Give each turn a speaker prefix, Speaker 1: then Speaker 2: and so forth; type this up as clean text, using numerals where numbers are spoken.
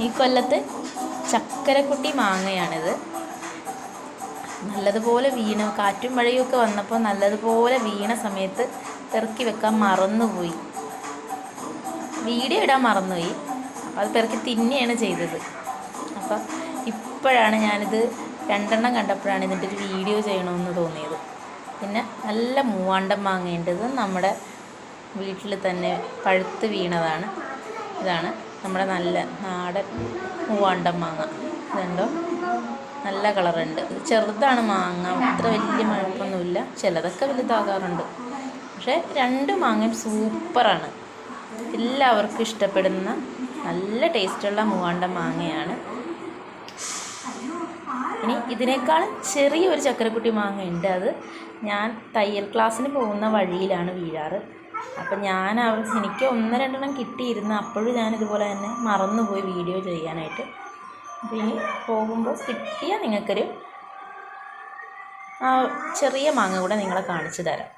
Speaker 1: ഈ കൊല്ലത്തെ ചക്കരക്കുട്ടി മാങ്ങയാണിത്. നല്ലതുപോലെ വീണ കാറ്റും മഴയൊക്കെ വന്നപ്പോൾ നല്ലതുപോലെ വീണ സമയത്ത് പെറുക്കി വെക്കാൻ മറന്നുപോയി, വീഡിയോ ഇടാൻ മറന്നുപോയി. അപ്പോൾ അത് പെറുക്കി തിന്നുകയാണ് ചെയ്തത്. അപ്പം ഇപ്പോഴാണ് ഞാനിത് 2 എണ്ണം കണ്ടപ്പോഴാണ് ഇതിൻ്റെ ഒരു വീഡിയോ ചെയ്യണമെന്ന് തോന്നിയത്. പിന്നെ നല്ല മൂവാണ്ടൻ മാങ്ങയുണ്ട്. ഇത് നമ്മുടെ വീട്ടിൽ തന്നെ പഴുത്ത് വീണതാണ്. ഇതാണ് നമ്മുടെ നല്ല നാടൻ മൂവാണ്ടൻ മാങ്ങ. ഇതുണ്ടോ, നല്ല കളറുണ്ട്. ഇത് ചെറുതാണ് മാങ്ങ, അത്ര വലിയ മഴപ്പൊന്നുമില്ല. ചിലതൊക്കെ വലുതാകാറുണ്ട്. പക്ഷേ 2 മാങ്ങയും സൂപ്പറാണ്. എല്ലാവർക്കും ഇഷ്ടപ്പെടുന്ന നല്ല ടേസ്റ്റുള്ള മൂവാണ്ടൻ മാങ്ങയാണ്. ഇനി ഇതിനേക്കാളും ചെറിയൊരു ചക്കരക്കുട്ടി മാങ്ങയുണ്ട്. അത് ഞാൻ തയ്യൽ ക്ലാസ്സിന് പോകുന്ന വഴിയിലാണ് വീഴാറ്. അപ്പം എനിക്ക് 1-2 എണ്ണം കിട്ടിയിരുന്നു. അപ്പോഴും ഞാനിതുപോലെ തന്നെ മറന്നുപോയി വീഡിയോ ചെയ്യാനായിട്ട്. അപ്പോൾ ഇനി പോകുമ്പോൾ കിട്ടിയാൽ നിങ്ങൾക്കൊരു ചെറിയ മാങ്ങ കൂടെ നിങ്ങളെ കാണിച്ചു തരാം.